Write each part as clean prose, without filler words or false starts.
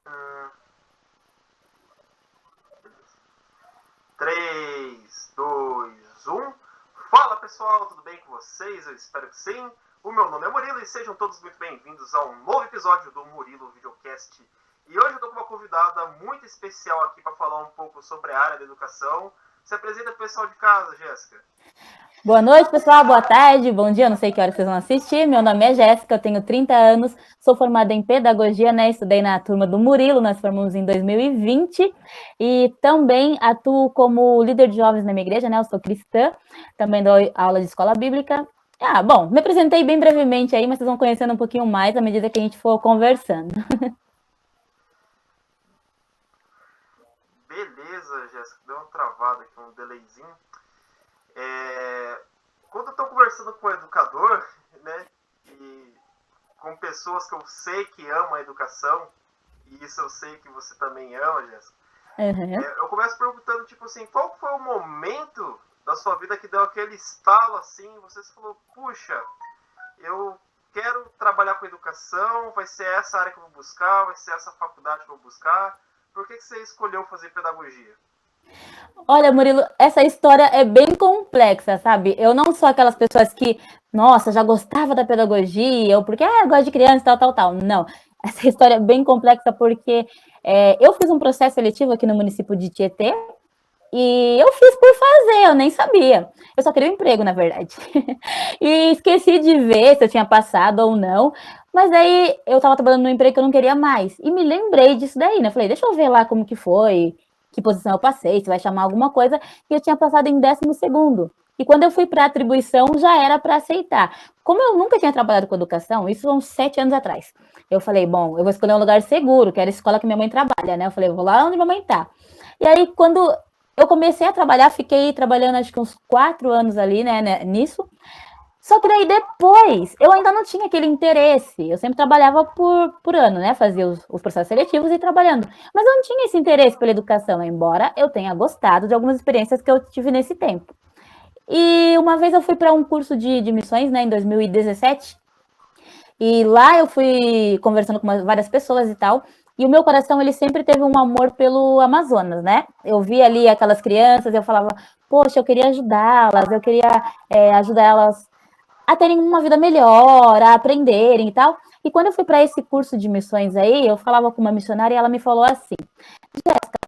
Hum, 3, 2, 1. Fala pessoal, tudo bem com vocês? Eu espero que sim. O meu nome é Murilo e sejam todos muito bem-vindos a um novo episódio do Murilo Videocast. E hoje eu estou com uma convidada muito especial aqui para falar um pouco sobre a área da educação. Se apresenta para o pessoal de casa, Jéssica. Boa noite, pessoal. Boa tarde, bom dia. Não sei que hora vocês vão assistir. Meu nome é Jéssica, eu tenho 30 anos, sou formada em pedagogia, né? Estudei na turma do Murilo, nós formamos em 2020 e também atuo como líder de jovens na minha igreja, né? Eu sou cristã, também dou aula de escola bíblica. Bom, me apresentei bem brevemente aí, mas vocês vão conhecendo um pouquinho mais à medida que a gente for conversando. Beleza, Jéssica, deu uma travada aqui, um delayzinho. Quando eu estou conversando com o educador, né, e com pessoas que eu sei que amam a educação, e isso eu sei que você também ama, Jéssica, Uhum. eu começo perguntando, tipo assim, qual foi o momento da sua vida que deu aquele estalo assim, você falou, puxa, eu quero trabalhar com educação, vai ser essa área que eu vou buscar, vai ser essa faculdade que eu vou buscar. Por que você escolheu fazer pedagogia? Olha, Murilo, essa história é bem complexa, sabe? Eu não sou aquelas pessoas que, nossa, já gostava da pedagogia, ou porque, eu gosto de criança, tal. Não. Essa história é bem complexa porque eu fiz um processo seletivo aqui no município de Tietê e eu fiz por fazer, eu nem sabia. Eu só queria um emprego, na verdade. E esqueci de ver se eu tinha passado ou não. Mas aí eu estava trabalhando num emprego que eu não queria mais. E me lembrei disso daí, né? Falei, deixa eu ver lá como que foi, que posição eu passei, se vai chamar alguma coisa. E eu tinha passado em 12º. E quando eu fui para a atribuição, já era para aceitar. Como eu nunca tinha trabalhado com educação, isso há uns 7 anos atrás. Eu falei, bom, eu vou escolher um lugar seguro, que era a escola que minha mãe trabalha, né? Eu falei, eu vou lá onde minha mãe tá. E aí, quando eu comecei a trabalhar, fiquei trabalhando acho que uns 4 anos ali, né, nisso. Só que daí depois, eu ainda não tinha aquele interesse. Eu sempre trabalhava por ano, né? Fazia os processos seletivos e trabalhando. Mas eu não tinha esse interesse pela educação, embora eu tenha gostado de algumas experiências que eu tive nesse tempo. E uma vez eu fui para um curso de missões, né, em 2017, e lá eu fui conversando com várias pessoas e tal. E o meu coração, ele sempre teve um amor pelo Amazonas, né? Eu via ali aquelas crianças, eu falava, poxa, eu queria ajudá-las, eu queria ajudar elas a terem uma vida melhor, a aprenderem e tal. E quando eu fui para esse curso de missões aí, eu falava com uma missionária e ela me falou assim: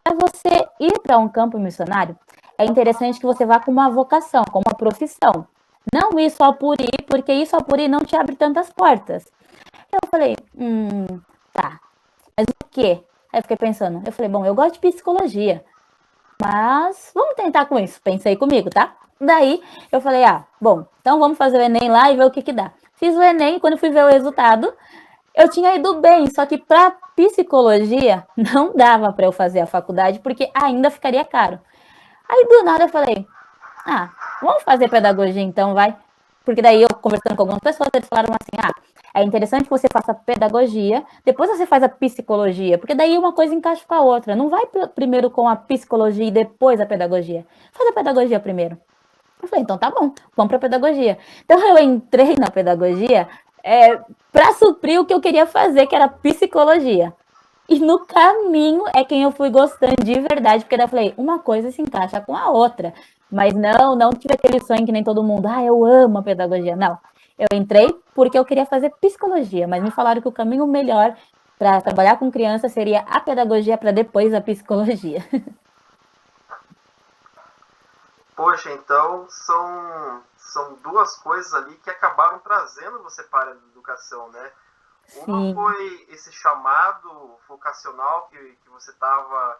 para você ir para um campo missionário, é interessante que você vá com uma vocação, com uma profissão. Não ir só por ir, porque ir só por ir não te abre tantas portas. Eu falei, tá, mas o quê? Aí eu fiquei pensando, eu falei, bom, eu gosto de psicologia, mas vamos tentar com isso. Pensei comigo, tá? Daí eu falei, bom, então vamos fazer o Enem lá e ver o que dá. Fiz o Enem, quando fui ver o resultado, eu tinha ido bem, só que para psicologia não dava para eu fazer a faculdade porque ainda ficaria caro. Aí do nada eu falei, vamos fazer pedagogia então, vai. Porque daí eu conversando com algumas pessoas, eles falaram assim, é interessante que você faça pedagogia, depois você faz a psicologia, porque daí uma coisa encaixa com a outra. Não vai primeiro com a psicologia e depois a pedagogia. Faz a pedagogia primeiro. Eu falei, então tá bom, vamos para pedagogia. Então eu entrei na pedagogia para suprir o que eu queria fazer, que era psicologia. E no caminho é quem eu fui gostando de verdade, porque daí eu falei, uma coisa se encaixa com a outra. Mas não tive aquele sonho que nem todo mundo, eu amo a pedagogia. Não, eu entrei porque eu queria fazer psicologia, mas me falaram que o caminho melhor para trabalhar com criança seria a pedagogia para depois a psicologia. Poxa, então são duas coisas ali que acabaram trazendo você para a educação, né? Uma Sim. foi esse chamado vocacional que você estava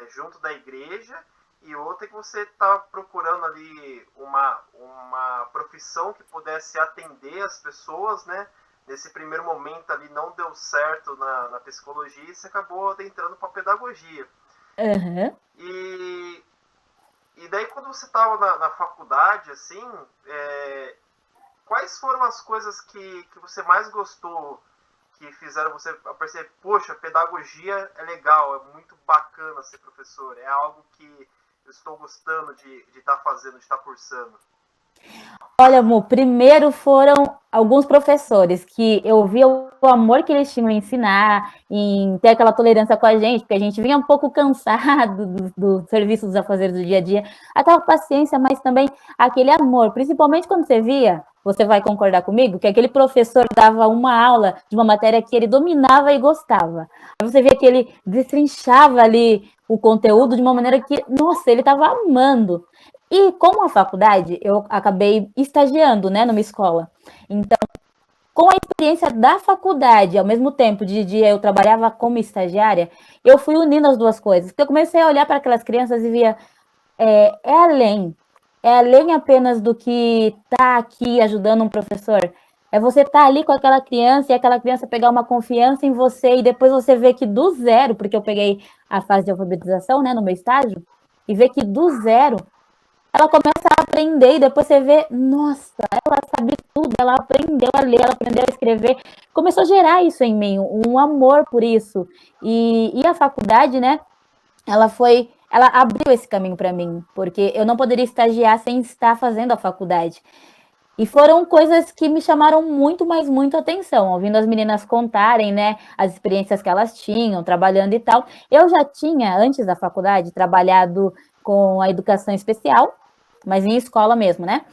junto da igreja, e outra que você estava procurando ali uma profissão que pudesse atender as pessoas, né? Nesse primeiro momento ali não deu certo na psicologia e você acabou adentrando para a pedagogia. Uhum. E, e daí quando você estava na faculdade, assim, quais foram as coisas que você mais gostou, que fizeram você perceber, poxa, pedagogia é legal, é muito bacana ser professor, é algo que eu estou gostando de estar fazendo, de estar cursando? Olha, Mu, primeiro foram alguns professores que eu via o amor que eles tinham em ensinar, em ter aquela tolerância com a gente, porque a gente vinha um pouco cansado do serviço dos afazeres do dia a dia, aquela paciência, mas também aquele amor, principalmente quando você via, você vai concordar comigo, que aquele professor dava uma aula de uma matéria que ele dominava e gostava. Aí você via que ele destrinchava ali o conteúdo de uma maneira que, nossa, ele estava amando. E com a faculdade, eu acabei estagiando, né, numa escola. Então, com a experiência da faculdade, ao mesmo tempo de eu trabalhava como estagiária, eu fui unindo as duas coisas. Porque eu comecei a olhar para aquelas crianças e via, é além. É além apenas do que tá aqui ajudando um professor. É você estar ali com aquela criança e aquela criança pegar uma confiança em você e depois você vê que do zero, porque eu peguei a fase de alfabetização, né, no meu estágio, e ver que do zero ela começa a aprender e depois você vê, nossa, ela sabe tudo, ela aprendeu a ler, ela aprendeu a escrever, começou a gerar isso em mim, um amor por isso. E a faculdade, né, ela abriu esse caminho para mim, porque eu não poderia estagiar sem estar fazendo a faculdade. E foram coisas que me chamaram muito, mas muito atenção, ouvindo as meninas contarem, né, as experiências que elas tinham, trabalhando e tal. Eu já tinha, antes da faculdade, trabalhado com a educação especial, mas em escola mesmo, né?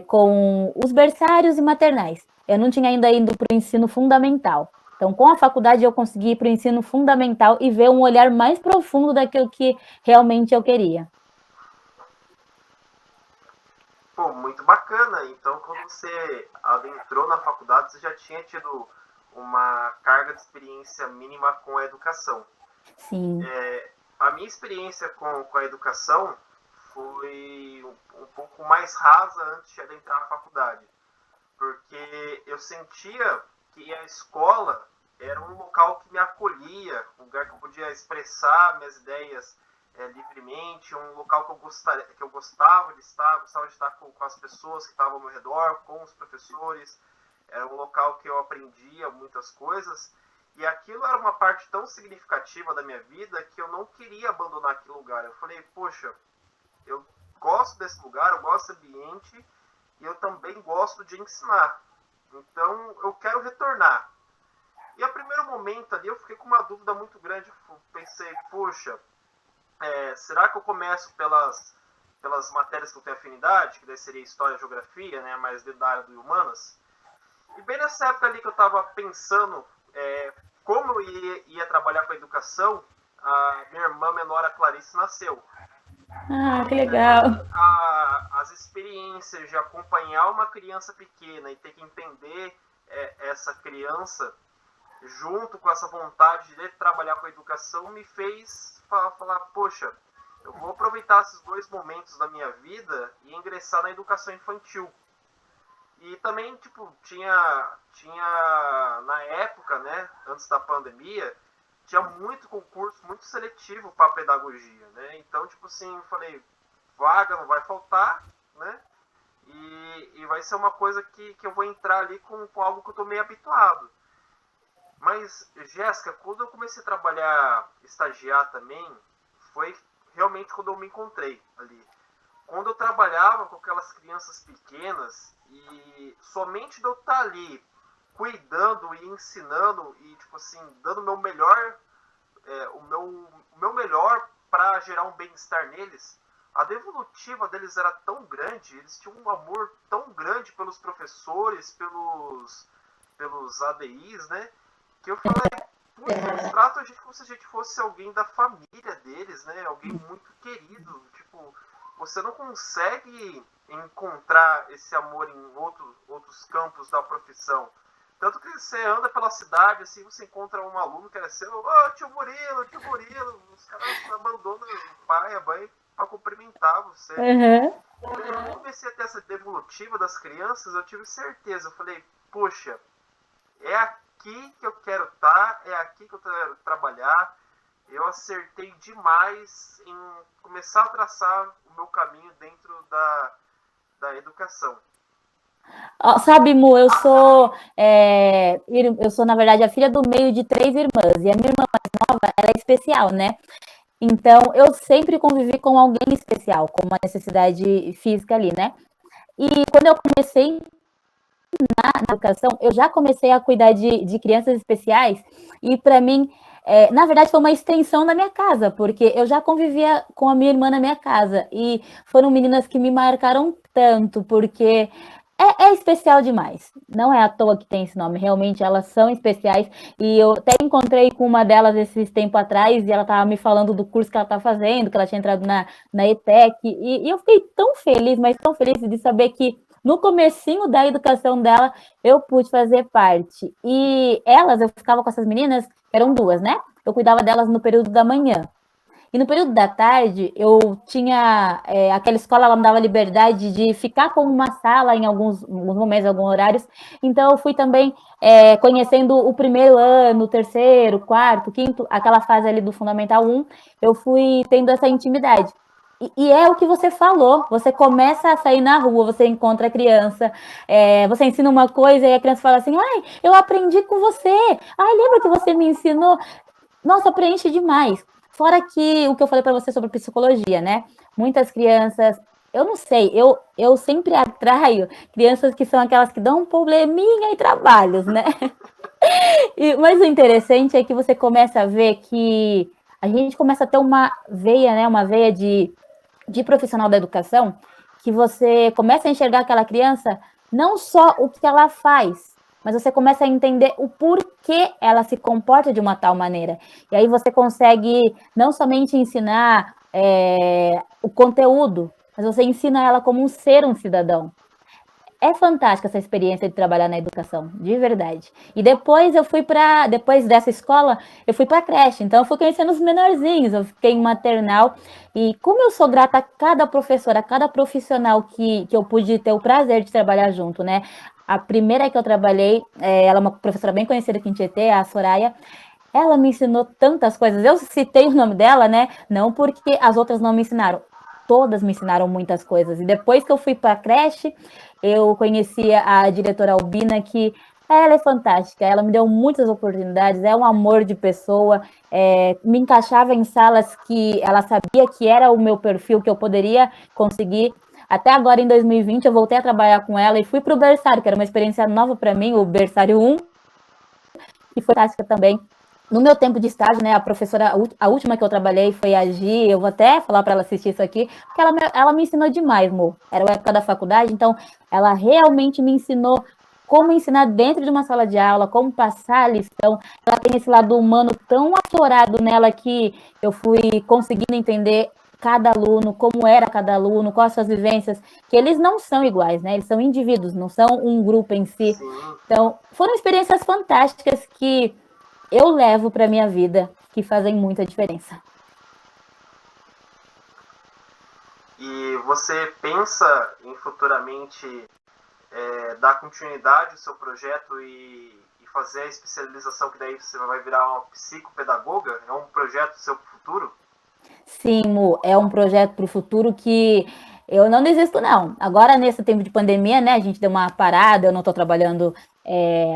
Com os berçários e maternais. Eu não tinha ainda ido para o ensino fundamental. Então, com a faculdade, eu consegui ir para o ensino fundamental e ver um olhar mais profundo daquilo que realmente eu queria. Pô, muito bacana. Então, quando você adentrou na faculdade, você já tinha tido uma carga de experiência mínima com a educação. Sim. A minha experiência com a educação foi um pouco mais rasa antes de adentrar na faculdade, porque eu sentia que a escola era um local que me acolhia, um lugar que eu podia expressar minhas ideias livremente, um local que eu gostava de estar com as pessoas que estavam ao meu redor, com os professores, era um local que eu aprendia muitas coisas, e aquilo era uma parte tão significativa da minha vida que eu não queria abandonar aquele lugar. Eu falei, poxa, eu gosto desse lugar, eu gosto desse ambiente, e eu também gosto de ensinar. Então eu quero retornar. E a primeiro momento ali eu fiquei com uma dúvida muito grande. Eu pensei, poxa, será que eu começo pelas matérias que eu tenho afinidade, que daí seria História e Geografia, né, mais dentro da área do Humanas? E bem nessa época ali que eu estava pensando como eu ia trabalhar com a educação, a minha irmã menor, a Clarice, nasceu. Ah, que E daí legal. as experiências de acompanhar uma criança pequena e ter que entender essa criança junto com essa vontade de trabalhar com a educação me fez falar, poxa, eu vou aproveitar esses dois momentos da minha vida e ingressar na educação infantil. E também, tipo, tinha na época, né, antes da pandemia, tinha muito concurso, muito seletivo para pedagogia, né? Então, tipo assim, eu falei, vaga não vai faltar, né? E vai ser uma coisa que eu vou entrar ali com algo que eu tô meio habituado. Mas, Jéssica, quando eu comecei a trabalhar, estagiar também, foi realmente quando eu me encontrei ali. Quando eu trabalhava com aquelas crianças pequenas e somente de eu estar ali cuidando e ensinando e, tipo assim, dando o meu melhor, o meu melhor para gerar um bem-estar neles, a devolutiva deles era tão grande, eles tinham um amor tão grande pelos professores, pelos ADIs, né? Que eu falei, puxa, eles tratam a gente como se a gente fosse alguém da família deles, né? Alguém muito querido. Tipo, você não consegue encontrar esse amor em outros campos da profissão. Tanto que você anda pela cidade, assim, você encontra um aluno que era seu, tio Murilo, os caras abandonam o pai, a mãe para cumprimentar você. Uhum. Quando eu comecei a ter essa devolutiva das crianças, eu tive certeza, eu falei, poxa, é aqui que eu quero estar, é aqui que eu quero trabalhar. Eu acertei demais em começar a traçar o meu caminho dentro da educação. Sabe, Mu, eu sou, na verdade, a filha do meio de 3 irmãs, e a minha irmã mais nova, ela é especial, né? Então, eu sempre convivi com alguém especial, com uma necessidade física ali, né? E quando eu comecei na educação, eu já comecei a cuidar de crianças especiais, e para mim, na verdade, foi uma extensão da minha casa, porque eu já convivia com a minha irmã na minha casa, e foram meninas que me marcaram tanto, porque é especial demais. Não é à toa que tem esse nome, realmente elas são especiais. E eu até encontrei com uma delas esses tempos atrás, e ela estava me falando do curso que ela está fazendo, que ela tinha entrado na ETEC, e eu fiquei tão feliz, mas tão feliz de saber que no comecinho da educação dela, eu pude fazer parte. E elas, eu ficava com essas meninas, eram duas, né? Eu cuidava delas no período da manhã. E no período da tarde, eu tinha. Aquela escola, ela me dava liberdade de ficar com uma sala em alguns momentos, alguns horários. Então, eu fui também conhecendo o primeiro ano, o terceiro, quarto, quinto, aquela fase ali do Fundamental 1. Eu fui tendo essa intimidade. E é o que você falou, você começa a sair na rua, você encontra a criança, você ensina uma coisa e a criança fala assim, ai, eu aprendi com você, ai, lembra que você me ensinou? Nossa, preenche demais. Fora que o que eu falei para você sobre psicologia, né? Muitas crianças, eu não sei, eu sempre atraio crianças que são aquelas que dão um probleminha em trabalhos, né? Mas o interessante é que você começa a ver que a gente começa a ter uma veia, né? Uma veia de profissional da educação, que você começa a enxergar aquela criança não só o que ela faz, mas você começa a entender o porquê ela se comporta de uma tal maneira. E aí você consegue não somente ensinar o conteúdo, mas você ensina ela como um ser, um cidadão. É fantástica essa experiência de trabalhar na educação, de verdade. E depois depois dessa escola, eu fui para a creche, então eu fui conhecendo os menorzinhos, eu fiquei em maternal, e como eu sou grata a cada professora, a cada profissional que eu pude ter o prazer de trabalhar junto, né? A primeira que eu trabalhei, ela é uma professora bem conhecida aqui em Tietê, a Soraya. Ela me ensinou tantas coisas. Eu citei o nome dela, né? Não porque as outras não me ensinaram. Todas me ensinaram muitas coisas. E depois que eu fui para a creche, eu conheci a diretora Albina, que ela é fantástica. Ela me deu muitas oportunidades. É um amor de pessoa. Me encaixava em salas que ela sabia que era o meu perfil, que eu poderia conseguir. Até agora, em 2020, eu voltei a trabalhar com ela e fui para o berçário, que era uma experiência nova para mim, o berçário 1, que foi fantástica também. No meu tempo de estágio, né, a professora, a última que eu trabalhei foi a Gi, eu vou até falar para ela assistir isso aqui, porque ela me ensinou demais, Mo. Era a época da faculdade, então ela realmente me ensinou como ensinar dentro de uma sala de aula, como passar a lição. Ela tem esse lado humano tão aflorado nela que eu fui conseguindo entender cada aluno, como era cada aluno, quais as suas vivências, que eles não são iguais, né? Eles são indivíduos, não são um grupo em si. Sim. Então, foram experiências fantásticas que eu levo para minha vida, que fazem muita diferença. E você pensa em futuramente dar continuidade ao seu projeto e fazer a especialização, que daí você vai virar uma psicopedagoga? É um projeto do seu futuro? Sim, Mu, é um projeto para o futuro que eu não desisto, não. Agora, nesse tempo de pandemia, né, a gente deu uma parada, eu não estou trabalhando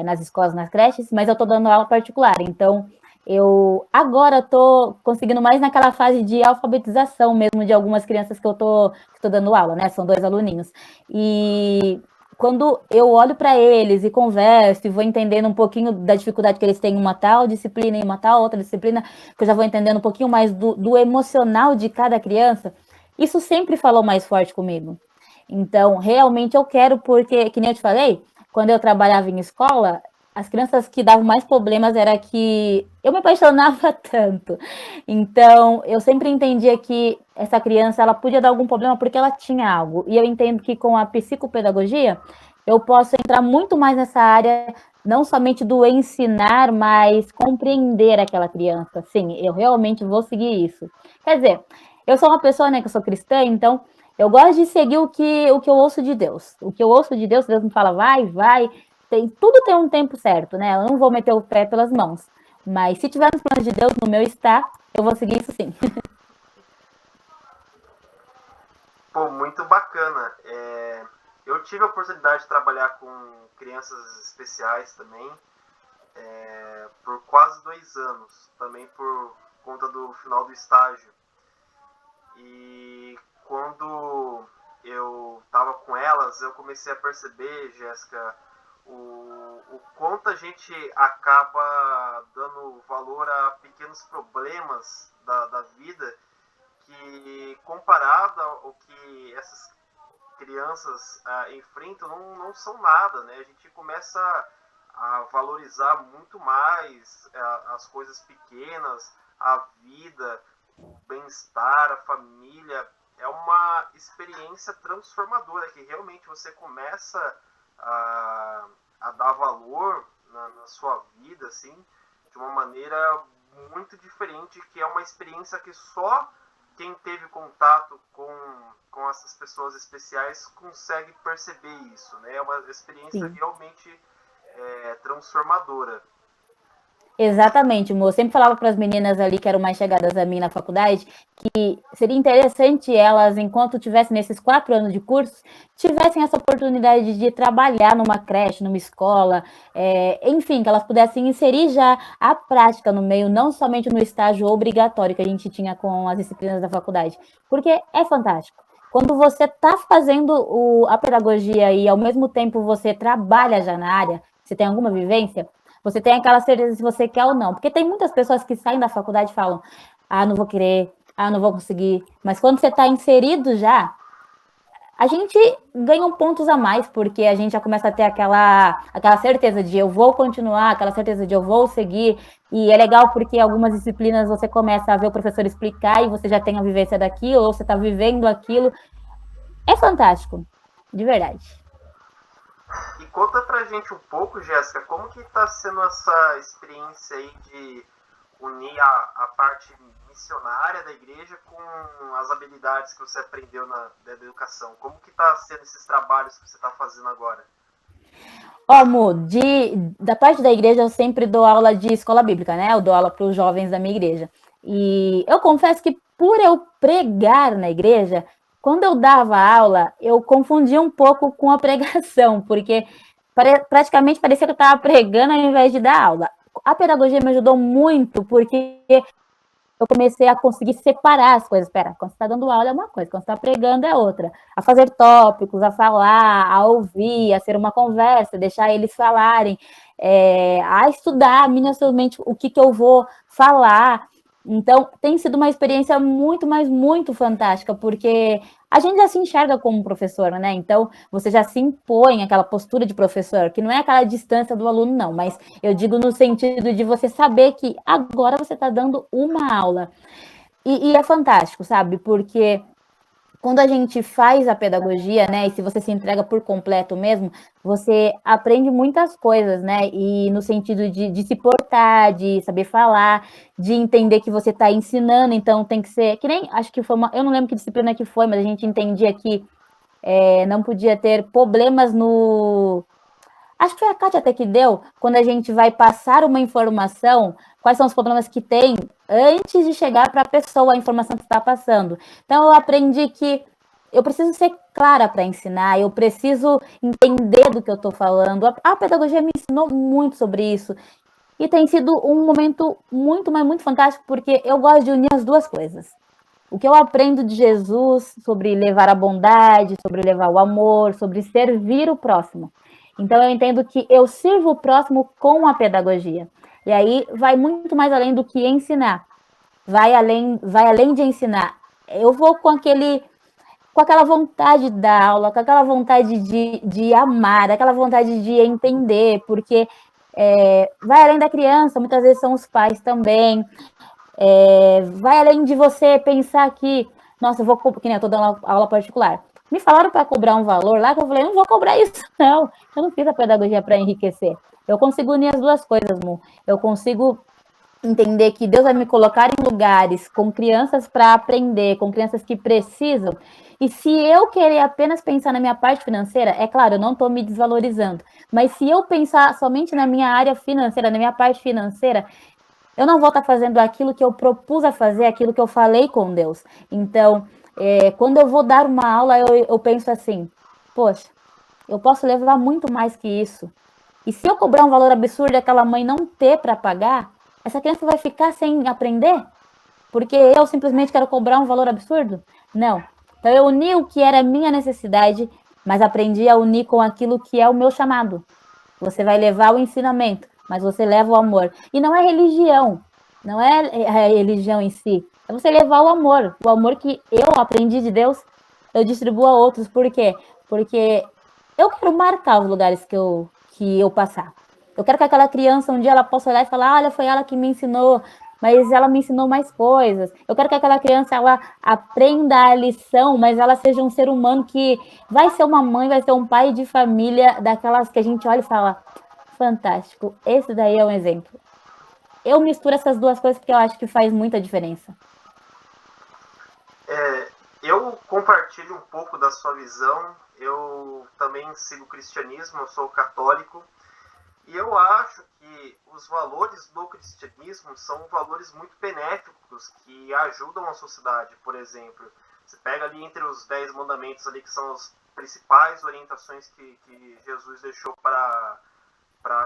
nas escolas, nas creches, mas eu estou dando aula particular. Então, eu agora estou conseguindo mais naquela fase de alfabetização mesmo de algumas crianças que eu estou dando aula, né? São 2 aluninhos. E quando eu olho para eles e converso e vou entendendo um pouquinho da dificuldade que eles têm em uma tal disciplina e uma tal outra disciplina, que eu já vou entendendo um pouquinho mais do emocional de cada criança, isso sempre falou mais forte comigo. Então, realmente eu quero, porque, que nem eu te falei, quando eu trabalhava em escola, as crianças que davam mais problemas era que eu me apaixonava tanto. Então, eu sempre entendia que essa criança ela podia dar algum problema porque ela tinha algo. E eu entendo que com a psicopedagogia eu posso entrar muito mais nessa área, não somente do ensinar, mas compreender aquela criança. Sim, eu realmente vou seguir isso. Quer dizer, eu sou uma pessoa, né, que eu sou cristã, então eu gosto de seguir o que eu ouço de Deus. O que eu ouço de Deus, Deus me fala, vai, vai. Tudo tem um tempo certo, né? Eu não vou meter o pé pelas mãos. Mas se tiver nos planos de Deus, no meu está, eu vou seguir isso sim. Pô, muito bacana. Eu tive a oportunidade de trabalhar com crianças especiais também, por quase 2 anos, também por conta do final do estágio. E quando eu estava com elas, eu comecei a perceber, Jéssica, o quanto a gente acaba dando valor a pequenos problemas da vida, que comparado ao que essas crianças enfrentam, não são nada, né? A gente começa a valorizar muito mais as coisas pequenas, a vida, o bem-estar, a família. É uma experiência transformadora que realmente você começa a dar valor na sua vida, assim, de uma maneira muito diferente, que é uma experiência que só quem teve contato com essas pessoas especiais consegue perceber isso, né? É uma experiência Sim. realmente transformadora. Exatamente, amor. Eu sempre falava para as meninas ali que eram mais chegadas a mim na faculdade que seria interessante elas, enquanto tivessem nesses 4 anos de curso, tivessem essa oportunidade de trabalhar numa creche, numa escola, enfim, que elas pudessem inserir já a prática no meio, não somente no estágio obrigatório que a gente tinha com as disciplinas da faculdade, porque é fantástico. Quando você está fazendo a pedagogia e ao mesmo tempo você trabalha já na área, você tem alguma vivência, você tem aquela certeza se você quer ou não. Porque tem muitas pessoas que saem da faculdade e falam: ah, não vou querer, ah, não vou conseguir. Mas quando você está inserido já, a gente ganha pontos a mais, porque a gente já começa a ter aquela certeza de eu vou continuar, aquela certeza de eu vou seguir. E é legal porque algumas disciplinas você começa a ver o professor explicar e você já tem a vivência daquilo, ou você está vivendo aquilo. É fantástico, de verdade. E conta pra gente um pouco, Jéssica, como que tá sendo essa experiência aí de unir a parte missionária da igreja com as habilidades que você aprendeu da educação? Como que tá sendo esses trabalhos que você está fazendo agora? Ó, amor, da parte da igreja eu sempre dou aula de escola bíblica, né? Eu dou aula para os jovens da minha igreja. E eu confesso que por eu pregar na igreja, quando eu dava aula, eu confundia um pouco com a pregação, porque praticamente parecia que eu estava pregando ao invés de dar aula. A pedagogia me ajudou muito, porque eu comecei a conseguir separar as coisas. Espera, quando você está dando aula é uma coisa, quando você está pregando é outra. A fazer tópicos, a falar, a ouvir, a ser uma conversa, deixar eles falarem, a estudar minuciosamente o que eu vou falar. Então, tem sido uma experiência muito, mas muito fantástica, porque a gente já se enxerga como professor, né? Então, você já se impõe aquela postura de professor, que não é aquela distância do aluno, não, mas eu digo no sentido de você saber que agora você está dando uma aula. E é fantástico, sabe? Porque quando a gente faz a pedagogia, né, e se você se entrega por completo mesmo, você aprende muitas coisas, né, e no sentido de se portar, de saber falar, de entender que você está ensinando, então tem que ser, que nem, acho que foi eu não lembro que disciplina que foi, mas a gente entendia que não podia ter problemas no, acho que foi a Kátia até que deu, quando a gente vai passar uma informação, quais são os problemas que tem antes de chegar para a pessoa a informação que está passando. Então, eu aprendi que eu preciso ser clara para ensinar, eu preciso entender do que eu estou falando. A pedagogia me ensinou muito sobre isso. E tem sido um momento muito, mas muito fantástico, porque eu gosto de unir as duas coisas. O que eu aprendo de Jesus sobre levar a bondade, sobre levar o amor, sobre servir o próximo. Então, eu entendo que eu sirvo o próximo com a pedagogia. E aí vai muito mais além do que ensinar. Vai além de ensinar. Eu vou com aquela vontade da aula, com aquela vontade de amar, aquela vontade de entender, porque vai além da criança, muitas vezes são os pais também. Vai além de você pensar que, nossa, eu vou, que nem eu tô dando aula particular. Me falaram para cobrar um valor lá, que eu falei, não vou cobrar isso, não. Eu não fiz a pedagogia para enriquecer. Eu consigo unir as duas coisas, Mu. Eu consigo entender que Deus vai me colocar em lugares com crianças para aprender, com crianças que precisam. E se eu querer apenas pensar na minha parte financeira, é claro, eu não estou me desvalorizando, mas se eu pensar somente na minha área financeira, na minha parte financeira, eu não vou estar fazendo aquilo que eu propus a fazer, aquilo que eu falei com Deus. Então, quando eu vou dar uma aula, eu penso assim, poxa, eu posso levar muito mais que isso. E se eu cobrar um valor absurdo e aquela mãe não ter para pagar, essa criança vai ficar sem aprender? Porque eu simplesmente quero cobrar um valor absurdo? Não. Então eu uni o que era a minha necessidade, mas aprendi a unir com aquilo que é o meu chamado. Você vai levar o ensinamento, mas você leva o amor. E não é religião, não é a religião em si. É você levar o amor que eu aprendi de Deus, eu distribuo a outros. Por quê? Porque eu quero marcar os lugares que eu passar. Eu quero que aquela criança um dia ela possa olhar e falar, olha, foi ela que me ensinou, mas ela me ensinou mais coisas. Eu quero que aquela criança ela aprenda a lição, mas ela seja um ser humano que vai ser uma mãe, vai ser um pai de família, daquelas que a gente olha e fala, fantástico, esse daí é um exemplo. Eu misturo essas duas coisas porque eu acho que faz muita diferença. Eu compartilho um pouco da sua visão. Eu também sigo o cristianismo, eu sou católico. E eu acho que os valores do cristianismo são valores muito benéficos que ajudam a sociedade. Por exemplo, você pega ali entre os 10 mandamentos ali, que são as principais orientações que Jesus deixou para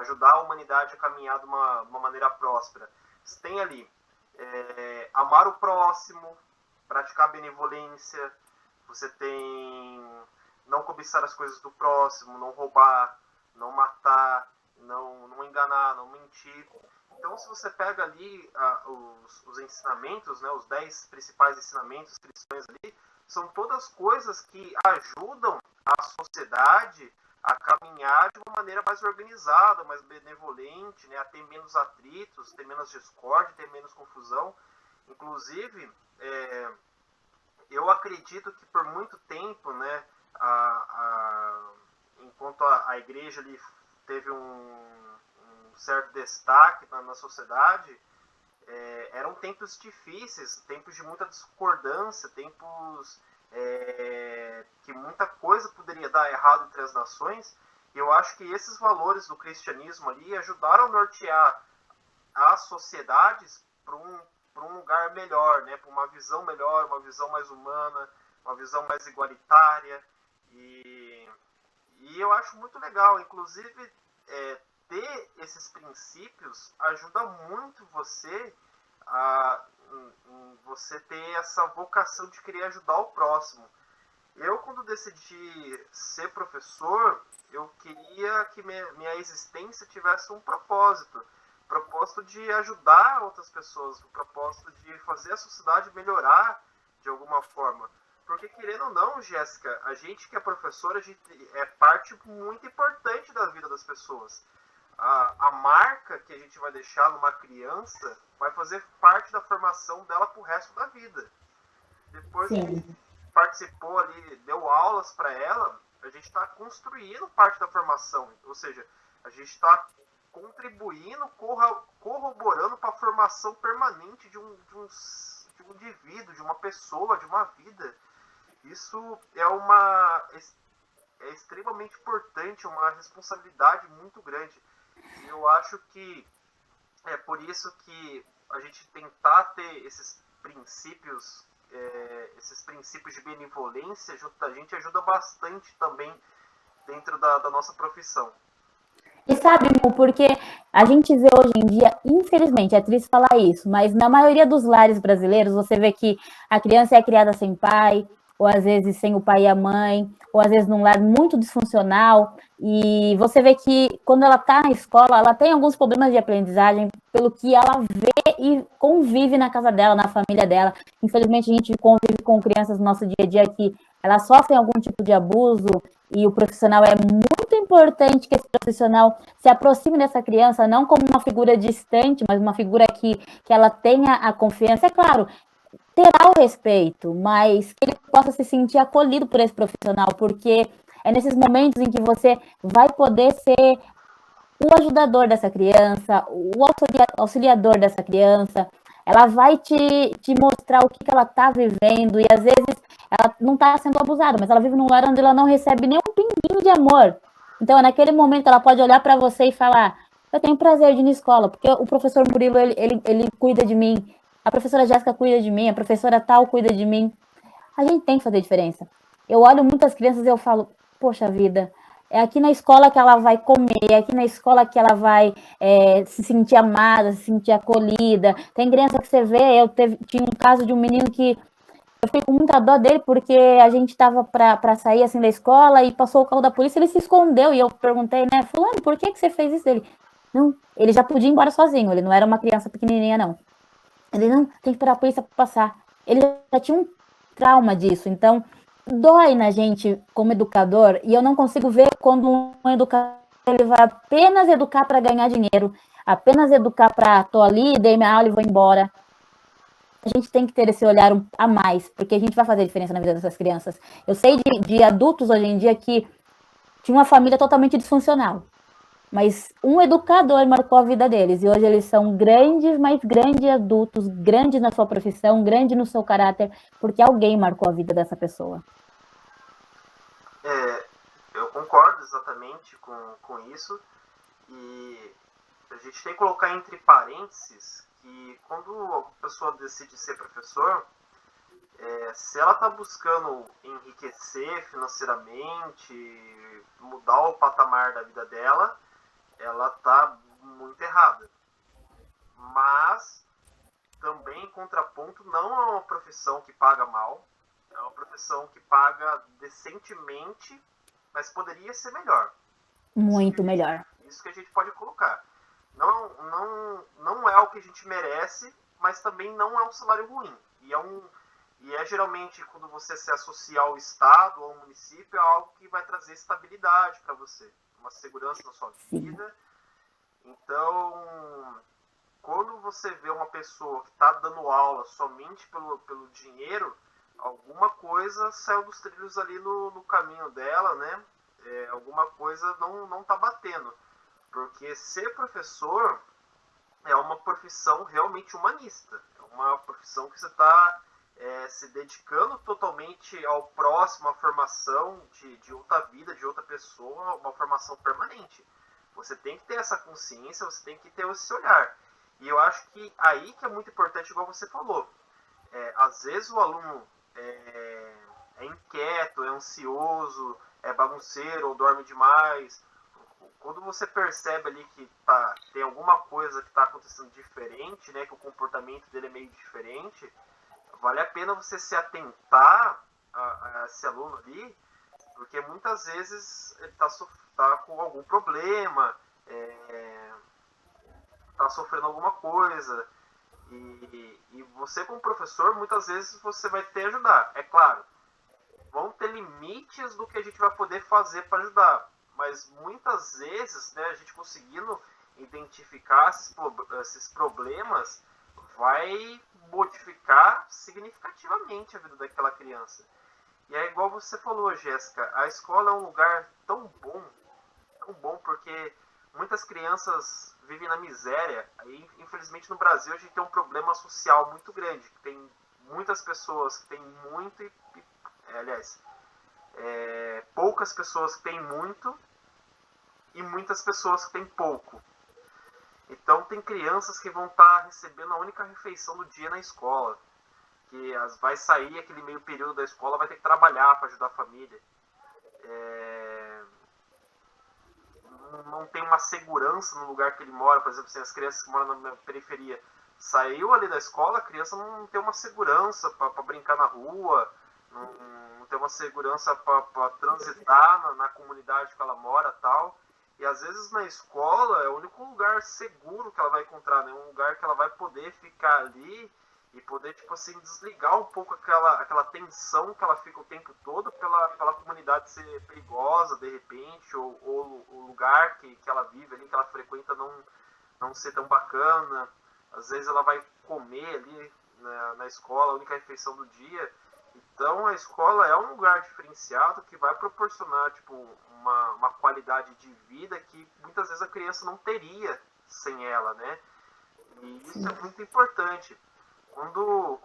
ajudar a humanidade a caminhar de uma maneira próspera. Você tem ali amar o próximo, praticar benevolência, você tem não cobiçar as coisas do próximo, não roubar, não matar, não enganar, não mentir. Então, se você pega ali os ensinamentos, né, os 10 principais ensinamentos cristãos ali, são todas coisas que ajudam a sociedade a caminhar de uma maneira mais organizada, mais benevolente, né, a ter menos atritos, ter menos discórdia, ter menos confusão. Inclusive, eu acredito que por muito tempo, né, enquanto a igreja ali teve um certo destaque na sociedade, eram tempos difíceis, tempos de muita discordância, tempos que muita coisa poderia dar errado entre as nações. E eu acho que esses valores do cristianismo ali ajudaram a nortear as sociedades para um lugar melhor, né? Para uma visão melhor, uma visão mais humana, uma visão mais igualitária. E eu acho muito legal, inclusive, ter esses princípios ajuda muito você a você ter essa vocação de querer ajudar o próximo. Eu, quando decidi ser professor, eu queria que minha existência tivesse um propósito de ajudar outras pessoas, o propósito de fazer a sociedade melhorar de alguma forma. Porque, querendo ou não, Jéssica, a gente que é professora, a gente é parte muito importante da vida das pessoas. A marca que a gente vai deixar numa criança vai fazer parte da formação dela pro resto da vida. Depois Sim. que participou ali, deu aulas para ela, a gente está construindo parte da formação. Ou seja, a gente está contribuindo, corroborando para a formação permanente de um indivíduo, de uma pessoa, de uma vida. Isso é extremamente importante, uma responsabilidade muito grande. E eu acho que é por isso que a gente tentar ter esses princípios de benevolência a gente ajuda bastante também dentro da nossa profissão. E sabe, Mu, porque a gente vê hoje em dia, infelizmente, é triste falar isso, mas na maioria dos lares brasileiros você vê que a criança é criada sem pai, ou às vezes sem o pai e a mãe, ou às vezes num lar muito disfuncional, e você vê que quando ela está na escola, ela tem alguns problemas de aprendizagem pelo que ela vê e convive na casa dela, na família dela. Infelizmente, a gente convive com crianças no nosso dia a dia que elas sofrem algum tipo de abuso, e o profissional é muito importante que esse profissional se aproxime dessa criança, não como uma figura distante, mas uma figura que ela tenha a confiança. É claro, terá o respeito, mas que ele possa se sentir acolhido por esse profissional, porque é nesses momentos em que você vai poder ser o ajudador dessa criança, o auxiliador dessa criança. Ela vai te mostrar o que ela está vivendo, e às vezes ela não está sendo abusada, mas ela vive num lar onde ela não recebe nem um pinguinho de amor. Então é naquele momento que ela pode olhar para você e falar, eu tenho prazer de ir na escola, porque o professor Murilo, ele cuida de mim, a professora Jéssica cuida de mim, a professora tal cuida de mim. A gente tem que fazer diferença. Eu olho muitas crianças e eu falo, poxa vida, é aqui na escola que ela vai comer, é aqui na escola que ela vai se sentir amada, se sentir acolhida. Tem criança que você vê, tinha um caso de um menino que eu fiquei com muita dó dele, porque a gente tava pra sair, assim, da escola, e passou o carro da polícia, ele se escondeu, e eu perguntei, né, fulano, por que você fez isso dele? Não, ele já podia ir embora sozinho, ele não era uma criança pequenininha, não. Ele, não, tem que esperar a polícia passar. Ele já tinha um trauma disso, então dói na gente como educador, e eu não consigo ver quando um educador ele vai apenas educar para ganhar dinheiro, apenas educar para tô ali, dei minha aula e vou embora. A gente tem que ter esse olhar a mais, porque a gente vai fazer diferença na vida dessas crianças. Eu sei de adultos hoje em dia que tinha uma família totalmente disfuncional, mas um educador marcou a vida deles. E hoje eles são grandes, mas grandes adultos, grandes na sua profissão, grandes no seu caráter, porque alguém marcou a vida dessa pessoa. Eu concordo exatamente com isso. E a gente tem que colocar entre parênteses que quando a pessoa decide ser professor, se ela está buscando enriquecer financeiramente, mudar o patamar da vida dela, ela está muito errada. Mas, também, em contraponto, não é uma profissão que paga mal, é uma profissão que paga decentemente, mas poderia ser melhor. Muito melhor. Isso que a gente pode colocar. Não é o que a gente merece, mas também não é um salário ruim. E é geralmente quando você se associa ao Estado ou ao município, é algo que vai trazer estabilidade para você, uma segurança na sua vida. Sim. Então, quando você vê uma pessoa que está dando aula somente pelo dinheiro, alguma coisa saiu dos trilhos ali no caminho dela, né? Alguma coisa não está batendo. Porque ser professor é uma profissão realmente humanista. É uma profissão que você está se dedicando totalmente ao próximo, à formação de outra vida, de outra pessoa, uma formação permanente. Você tem que ter essa consciência, você tem que ter esse olhar. E eu acho que aí que é muito importante, igual você falou. Às vezes o aluno é inquieto, é ansioso, é bagunceiro ou dorme demais. Quando você percebe ali que tem alguma coisa que está acontecendo diferente, né, que o comportamento dele é meio diferente, vale a pena você se atentar a esse aluno ali, porque muitas vezes ele está com algum problema, está sofrendo alguma coisa, e você como professor, muitas vezes você vai ter que ajudar. É claro, vão ter limites do que a gente vai poder fazer para ajudar, mas muitas vezes, né, a gente conseguindo identificar esses problemas vai modificar significativamente a vida daquela criança. E é igual você falou, Jéssica, a escola é um lugar tão bom, porque muitas crianças vivem na miséria. E, infelizmente, no Brasil a gente tem um problema social muito grande. Tem muitas pessoas que têm muito poucas pessoas que têm muito e muitas pessoas que têm pouco. Então tem crianças que vão estar recebendo a única refeição do dia na escola, que vai sair aquele meio período da escola, vai ter que trabalhar para ajudar a família. Não tem uma segurança no lugar que ele mora, por exemplo, assim, as crianças que moram na periferia, saiu ali da escola, a criança não tem uma segurança para brincar na rua, não tem uma segurança para transitar na comunidade que ela mora, tal. E às vezes na escola é o único lugar seguro que ela vai encontrar, né? Um lugar que ela vai poder ficar ali e poder, tipo assim, desligar um pouco aquela tensão que ela fica o tempo todo pela comunidade ser perigosa, de repente, ou o lugar que ela vive ali, que ela frequenta não ser tão bacana. Às vezes ela vai comer ali na escola, a única refeição do dia. Então a escola é um lugar diferenciado que vai proporcionar tipo, uma qualidade de vida que muitas vezes a criança não teria sem ela, né? E isso é muito importante. Quando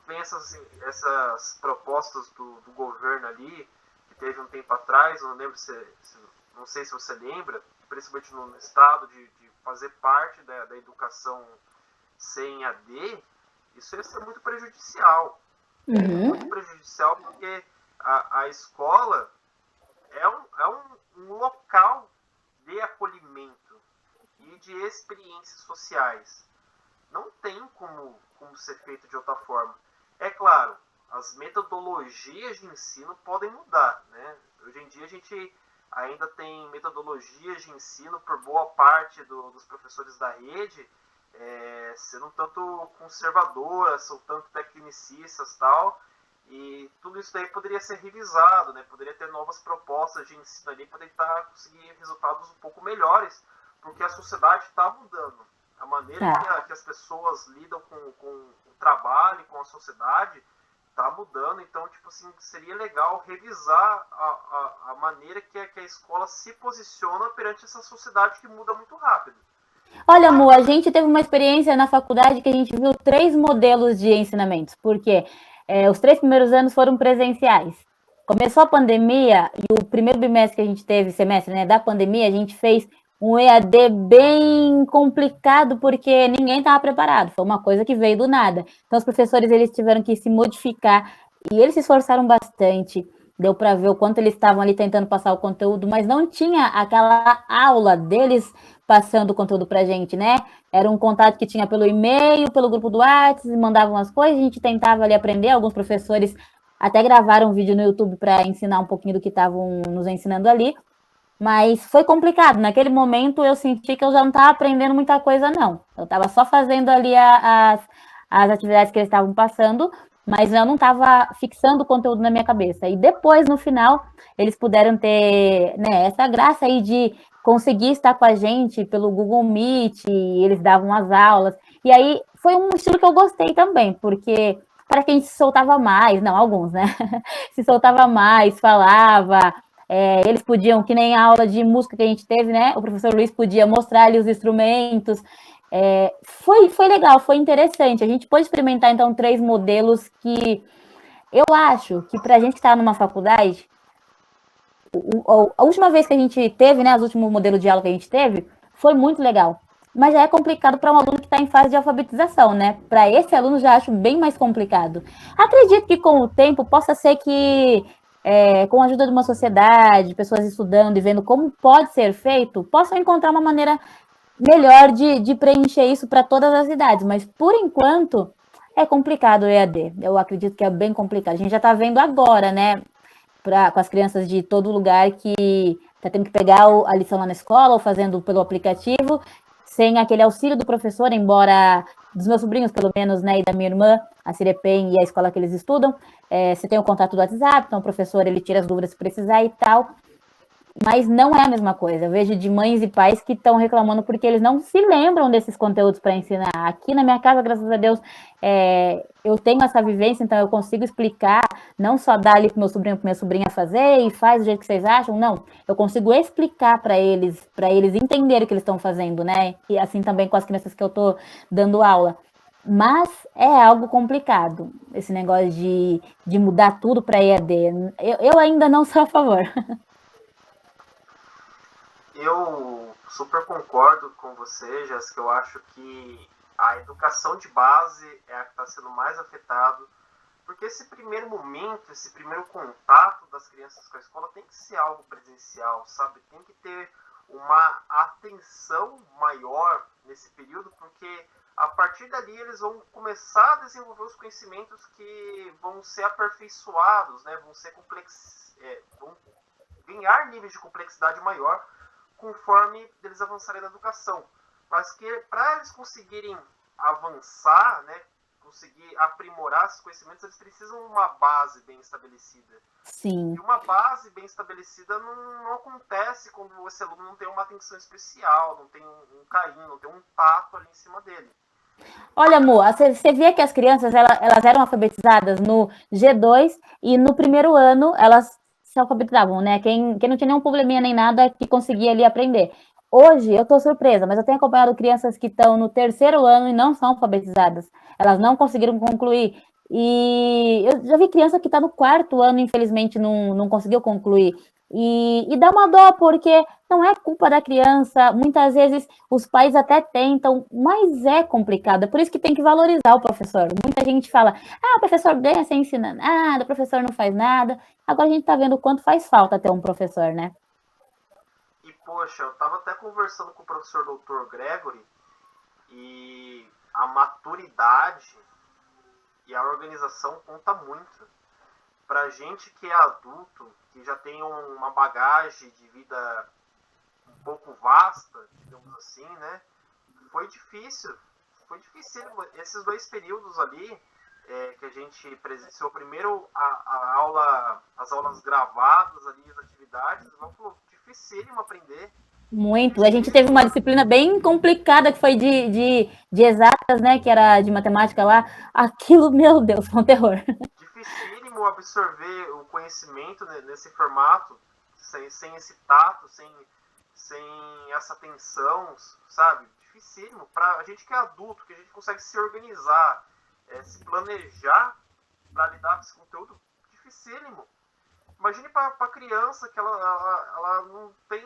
vem essas propostas do governo ali, que teve um tempo atrás, não sei se você lembra, principalmente no estado, de fazer parte da educação sem AD, isso ia ser muito prejudicial. Muito prejudicial porque a escola é um local de acolhimento e de experiências sociais. Não tem como ser feito de outra forma. É claro, as metodologias de ensino podem mudar, né? Hoje em dia a gente ainda tem metodologias de ensino por boa parte dos professores da rede sendo um tanto conservadoras, são tanto tecnicistas e tal, e tudo isso daí poderia ser revisado, né? Poderia ter novas propostas de ensino ali para tentar conseguir resultados um pouco melhores, porque a sociedade está mudando. A maneira que as pessoas lidam com o trabalho, com a sociedade, está mudando. Então, tipo assim, seria legal revisar a maneira que a escola se posiciona perante essa sociedade que muda muito rápido. Olha, amor, a gente teve uma experiência na faculdade que a gente viu 3 modelos de ensinamentos, porque os 3 primeiros anos foram presenciais. Começou a pandemia e o primeiro bimestre que a gente teve, semestre, né, da pandemia, a gente fez um EAD bem complicado porque ninguém estava preparado. Foi uma coisa que veio do nada. Então, os professores eles tiveram que se modificar e eles se esforçaram bastante. Deu para ver o quanto eles estavam ali tentando passar o conteúdo, mas não tinha aquela aula deles passando o conteúdo para a gente, né? Era um contato que tinha pelo e-mail, pelo grupo do WhatsApp, mandavam as coisas, a gente tentava ali aprender. Alguns professores até gravaram um vídeo no YouTube para ensinar um pouquinho do que estavam nos ensinando ali, mas foi complicado. Naquele momento eu senti que eu já não estava aprendendo muita coisa, não. Eu estava só fazendo ali as atividades que eles estavam passando, mas eu não estava fixando o conteúdo na minha cabeça. E depois, no final, eles puderam ter, né, essa graça aí de conseguir estar com a gente pelo Google Meet, e eles davam as aulas. E aí foi um estilo que eu gostei também, porque para que a gente se soltava mais, não, alguns, né? Se soltava mais, falava. Eles podiam, que nem a aula de música que a gente teve, né? O professor Luiz podia mostrar ali os instrumentos. Foi legal, foi interessante. A gente pôde experimentar, então, 3 modelos que eu acho que para a gente que está numa faculdade, a última vez que a gente teve, né, os últimos modelos de aula que a gente teve, foi muito legal. Mas já é complicado para um aluno que está em fase de alfabetização, né? Para esse aluno já acho bem mais complicado. Acredito que com o tempo possa ser que, com a ajuda de uma sociedade, pessoas estudando e vendo como pode ser feito, possam encontrar uma maneira melhor de preencher isso para todas as idades. Mas por enquanto é complicado o EAD. Eu acredito que é bem complicado. A gente já está vendo agora, né? Com as crianças de todo lugar que está tendo que pegar a lição lá na escola ou fazendo pelo aplicativo, sem aquele auxílio do professor, embora dos meus sobrinhos, pelo menos, né, e da minha irmã, a Cirepen e a escola que eles estudam, você tem o contato do WhatsApp, então o professor ele tira as dúvidas se precisar e tal, mas não é a mesma coisa. Eu vejo de mães e pais que estão reclamando porque eles não se lembram desses conteúdos para ensinar. Aqui na minha casa, graças a Deus, eu tenho essa vivência, então eu consigo explicar, não só dar ali para meu sobrinho, para minha sobrinha fazer e faz do jeito que vocês acham, não. Eu consigo explicar para eles entenderem o que eles estão fazendo, né? E assim também com as crianças que eu estou dando aula. Mas é algo complicado, esse negócio de mudar tudo para EAD. Eu ainda não sou a favor. Eu super concordo com você, Jéssica. Eu acho que a educação de base é a que está sendo mais afetada, porque esse primeiro momento, esse primeiro contato das crianças com a escola tem que ser algo presencial, sabe? Tem que ter uma atenção maior nesse período, porque a partir dali eles vão começar a desenvolver os conhecimentos que vão ser aperfeiçoados, né? Vão ganhar níveis de complexidade maior conforme eles avançarem na educação. Mas que para eles conseguirem avançar, né, conseguir aprimorar esses conhecimentos, eles precisam de uma base bem estabelecida. Sim. E uma base bem estabelecida não acontece quando esse aluno não tem uma atenção especial, não tem um carinho, não tem um tato ali em cima dele. Olha, amor, você via que as crianças elas eram alfabetizadas no G2 e no primeiro ano elas se alfabetizavam, né? Quem não tinha nenhum probleminha nem nada que conseguia ali aprender. Hoje eu estou surpresa, mas eu tenho acompanhado crianças que estão no terceiro ano e não são alfabetizadas. Elas não conseguiram concluir. E eu já vi criança que está no quarto ano, infelizmente, não conseguiu concluir. E dá uma dó, porque não é culpa da criança. Muitas vezes os pais até tentam, mas é complicado. É por isso que tem que valorizar o professor. Muita gente fala, o professor ganha sem ensinar nada, o professor não faz nada. Agora a gente está vendo o quanto faz falta ter um professor, né? E, poxa, eu estava até conversando com o professor Dr. Gregory e a maturidade E a organização conta muito. Pra gente que é adulto, que já tem uma bagagem de vida um pouco vasta, digamos assim, né? Foi difícil. Foi difícil. Esses 2 períodos ali, que a gente presenciou, primeiro as aulas gravadas ali, as atividades, foi dificílimo aprender. Muito. A gente teve uma disciplina bem complicada que foi de exatas, né? Que era de matemática lá. Aquilo, meu Deus, foi um terror. Dificílimo absorver o conhecimento nesse formato, sem esse tato, sem essa atenção, sabe? Dificílimo. Pra a gente que é adulto, que a gente consegue se organizar, se planejar para lidar com esse conteúdo, dificílimo. Imagine para a criança que ela não tem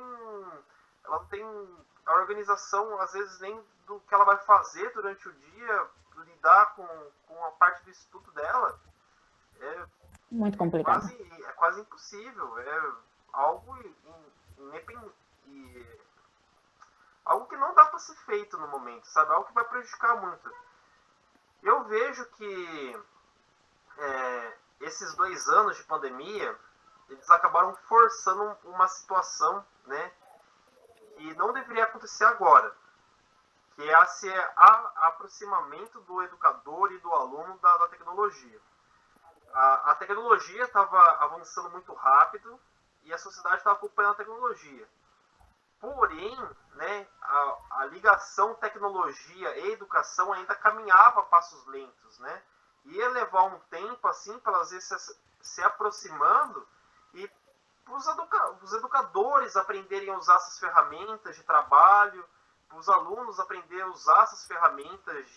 a organização, às vezes, nem do que ela vai fazer durante o dia, lidar com a parte do estudo dela. Muito complicado. É quase impossível. É algo algo que não dá para ser feito no momento, sabe? Algo que vai prejudicar muito. Eu vejo que esses 2 anos de pandemia, eles acabaram forçando uma situação, né, que não deveria acontecer agora, que é esse aproximamento do educador e do aluno da tecnologia. A tecnologia estava avançando muito rápido e a sociedade estava acompanhando a tecnologia. Porém, né, a ligação tecnologia e educação ainda caminhava a passos lentos, né? Ia levar um tempo assim para elas se aproximando e os educadores aprenderem a usar essas ferramentas de trabalho, para os alunos aprenderem a usar essas ferramentas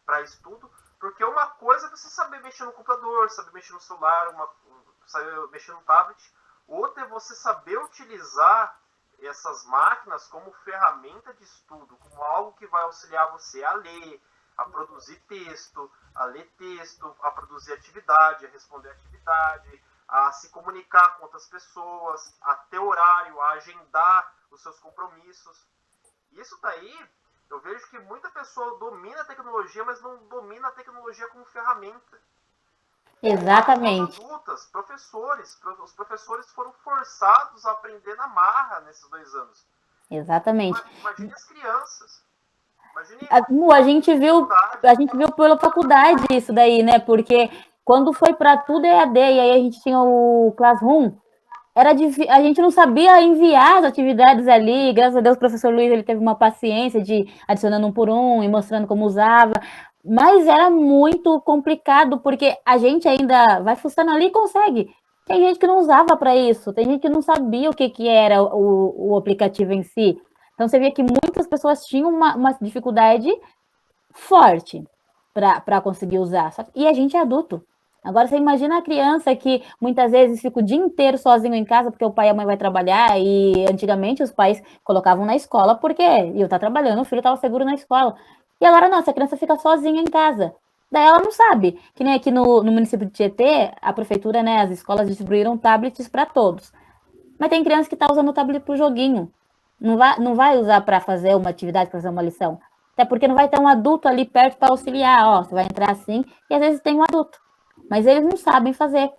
para estudo, porque uma coisa é você saber mexer no computador, saber mexer no celular, saber mexer no tablet, outra é você saber utilizar essas máquinas como ferramenta de estudo, como algo que vai auxiliar você a ler, a produzir texto, a ler texto, a produzir atividade, a responder atividade, a se comunicar com outras pessoas, a ter horário, a agendar os seus compromissos. Isso daí, eu vejo que muita pessoa domina a tecnologia, mas não domina a tecnologia como ferramenta. Exatamente. As adultas, os professores foram forçados a aprender na marra nesses 2 anos. Exatamente. Imagine as crianças. Imagine a gente viu pela faculdade isso daí, né? Porque quando foi para tudo EAD, e aí a gente tinha o Classroom, a gente não sabia enviar as atividades ali. Graças a Deus o professor Luiz ele teve uma paciência de adicionando um por um e mostrando como usava. Mas era muito complicado, porque a gente ainda vai fuçando ali e consegue. Tem gente que não usava para isso, tem gente que não sabia o que era o aplicativo em si. Então você via que muitas pessoas tinham uma dificuldade forte para conseguir usar. E a gente é adulto. Agora você imagina a criança que muitas vezes fica o dia inteiro sozinho em casa porque o pai e a mãe vai trabalhar e antigamente os pais colocavam na escola porque eu estar trabalhando, o filho estava seguro na escola. E agora não, essa criança fica sozinha em casa. Daí ela não sabe. Que nem aqui no município de Tietê, a prefeitura, né, as escolas distribuíram tablets para todos. Mas tem criança que está usando o tablet para o joguinho. Não vai usar para fazer uma atividade, para fazer uma lição. Até porque não vai ter um adulto ali perto para auxiliar. Ó, você vai entrar assim, e às vezes tem um adulto. Mas eles não sabem fazer.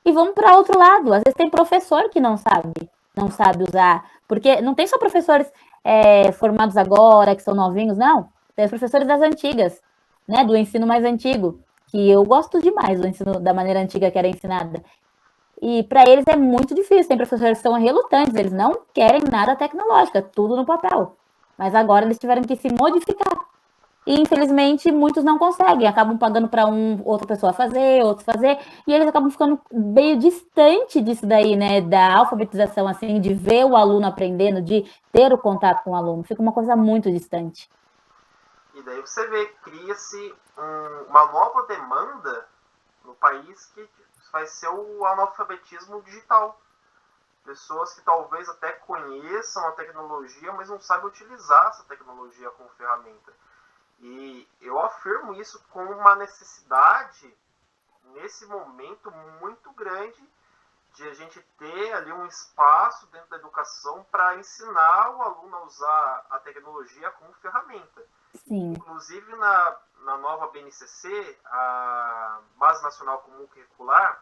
E vamos para outro lado. Às vezes tem professor que não sabe usar. Porque não tem só professores formados agora, que são novinhos, não. Tem os professores das antigas, né? Do ensino mais antigo. Que eu gosto demais do ensino da maneira antiga que era ensinada. E para eles é muito difícil. Tem professores que são relutantes, eles não querem nada tecnológico, é tudo no papel. Mas agora eles tiveram que se modificar. E infelizmente muitos não conseguem, acabam pagando para outra pessoa fazer, outros fazer, e eles acabam ficando meio distante disso daí, né? Da alfabetização, assim, de ver o aluno aprendendo, de ter o contato com o aluno. Fica uma coisa muito distante. E daí você vê, cria-se uma nova demanda no país que vai ser o analfabetismo digital. Pessoas que talvez até conheçam a tecnologia, mas não sabem utilizar essa tecnologia como ferramenta. E eu afirmo isso como uma necessidade, nesse momento, muito grande, de a gente ter ali um espaço dentro da educação para ensinar o aluno a usar a tecnologia como ferramenta. Sim. Inclusive na nova BNCC, a Base Nacional Comum Curricular,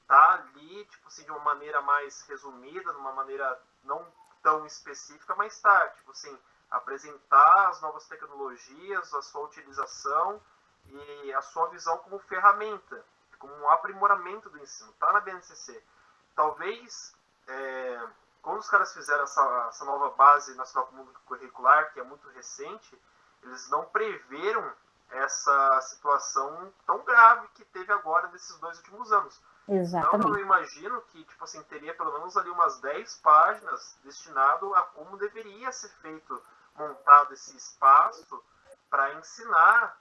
tá ali, tipo assim, de uma maneira mais resumida, de uma maneira não tão específica, mas tá, tipo assim, apresentar as novas tecnologias, a sua utilização e a sua visão como ferramenta, como um aprimoramento do ensino, tá na BNCC. Talvez, quando os caras fizeram essa nova base nacional comum curricular, que é muito recente, eles não preveram essa situação tão grave que teve agora nesses 2 últimos anos. Senão eu Exatamente. imagino que, tipo assim, teria pelo menos ali umas 10 páginas destinado a como deveria ser feito, montado esse espaço para ensinar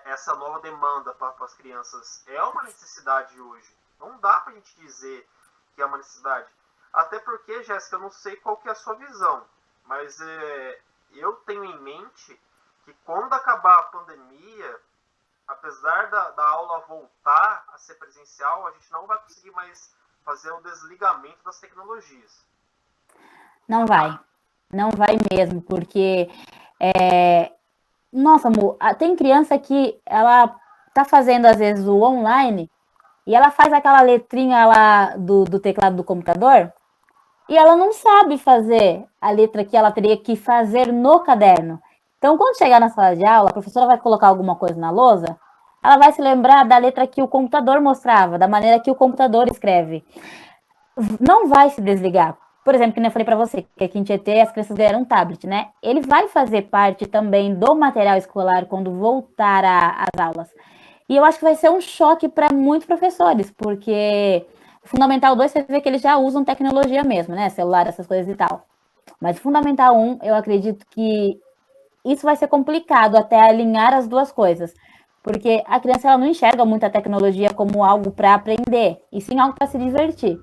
essa nova demanda para as crianças. É uma necessidade hoje. Não dá para a gente dizer que é uma necessidade. Até porque, Jéssica, eu não sei qual que é a sua visão, mas eu tenho em mente que quando acabar a pandemia, apesar da aula voltar a ser presencial, a gente não vai conseguir mais fazer o desligamento das tecnologias. Não vai. Não vai mesmo, porque é, nossa, amor, tem criança que ela tá fazendo às vezes o online e ela faz aquela letrinha lá do teclado do computador e ela não sabe fazer a letra que ela teria que fazer no caderno. Então, quando chegar na sala de aula, a professora vai colocar alguma coisa na lousa, ela vai se lembrar da letra que o computador mostrava, da maneira que o computador escreve. Não vai se desligar. Por exemplo, que eu falei para você, que aqui em Tietê as crianças ganharam um tablet, né? Ele vai fazer parte também do material escolar quando voltar às aulas. E eu acho que vai ser um choque para muitos professores, porque Fundamental 2 você vê que eles já usam tecnologia mesmo, né? Celular, essas coisas e tal. Mas Fundamental 1, eu acredito que isso vai ser complicado até alinhar as duas coisas. Porque a criança ela não enxerga muito a tecnologia como algo para aprender, e sim algo para se divertir.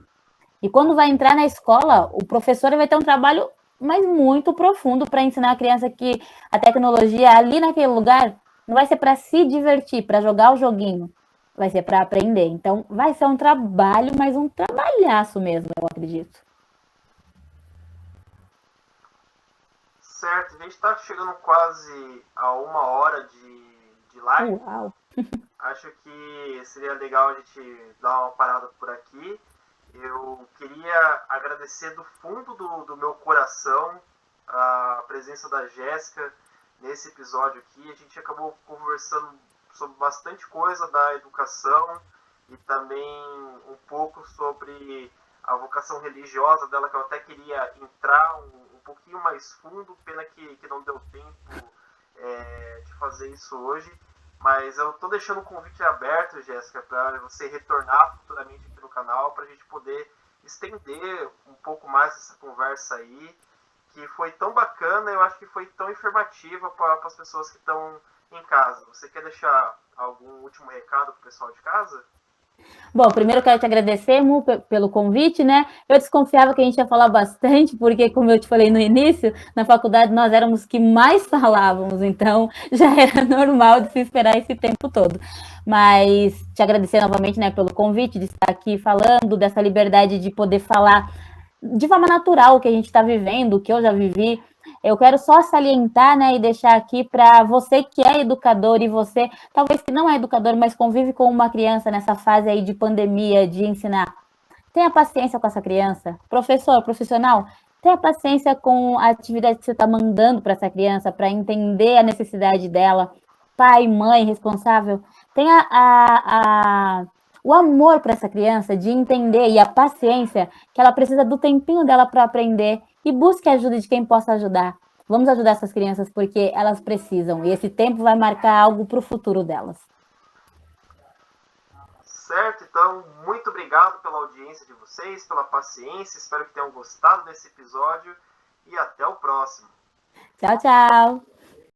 E quando vai entrar na escola, o professor vai ter um trabalho, mas muito profundo para ensinar a criança que a tecnologia ali naquele lugar não vai ser para se divertir, para jogar o joguinho, vai ser para aprender. Então, vai ser um trabalho, mas um trabalhaço mesmo, eu acredito. Certo, a gente está chegando quase a 1 hora de live. Uau! Acho que seria legal a gente dar uma parada por aqui. Eu queria agradecer do fundo do meu coração a presença da Jéssica nesse episódio aqui. A gente acabou conversando sobre bastante coisa da educação e também um pouco sobre a vocação religiosa dela, que eu até queria entrar um pouquinho mais fundo, pena que não deu tempo de fazer isso hoje. Mas eu estou deixando o convite aberto, Jéssica, para você retornar futuramente aqui no canal, para a gente poder estender um pouco mais essa conversa aí, que foi tão bacana, eu acho que foi tão informativa para as pessoas que estão em casa. Você quer deixar algum último recado para o pessoal de casa? Bom, primeiro eu quero te agradecer, Mu, pelo convite, né? Eu desconfiava que a gente ia falar bastante, porque, como eu te falei no início, na faculdade nós éramos os que mais falávamos, então já era normal de se esperar esse tempo todo. Mas te agradecer novamente, né, pelo convite de estar aqui falando, dessa liberdade de poder falar de forma natural o que a gente está vivendo, o que eu já vivi. Eu quero só salientar, né, e deixar aqui para você que é educador e você, talvez que não é educador, mas convive com uma criança nessa fase aí de pandemia, de ensinar. Tenha paciência com essa criança. Professor, profissional, tenha paciência com a atividade que você está mandando para essa criança, para entender a necessidade dela. Pai, mãe, responsável, tenha o amor para essa criança de entender e a paciência que ela precisa do tempinho dela para aprender e busque a ajuda de quem possa ajudar. Vamos ajudar essas crianças porque elas precisam e esse tempo vai marcar algo para o futuro delas. Certo, então, muito obrigado pela audiência de vocês, pela paciência, espero que tenham gostado desse episódio e até o próximo. Tchau, tchau!